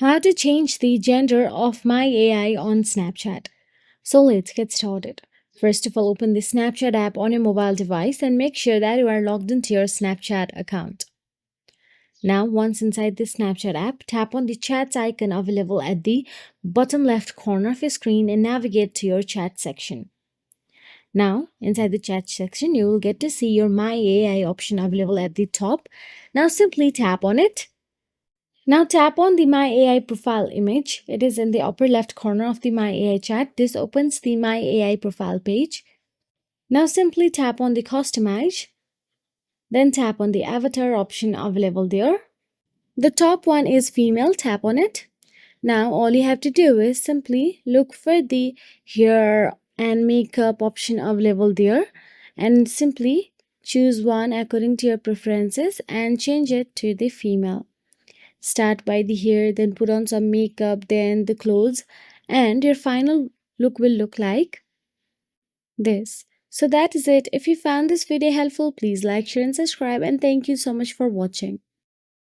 How to change the gender of my AI on Snapchat. So let's get started. First of all, open the Snapchat app on your mobile device and make sure that you are logged into your Snapchat account. Now, once inside the Snapchat app, tap on the chats icon available at the bottom left corner of your screen and navigate to your chat section. Now, inside the chat section, you will get to see your My AI option available at the top. Now, simply tap on it. Now tap on the My AI profile image. It is in the upper left corner of the My AI chat. This opens the My AI profile page. Now simply tap on the customize. Then tap on the avatar option available there. The top one is female. Tap on it. Now all you have to do is simply look for the hair and makeup option available there and simply choose one according to your preferences and change it to the female. Start by the hair, then put on some makeup, then the clothes, and your final look will look like this. So that is it. If you found this video helpful, please like, share, and subscribe. And thank you so much for watching.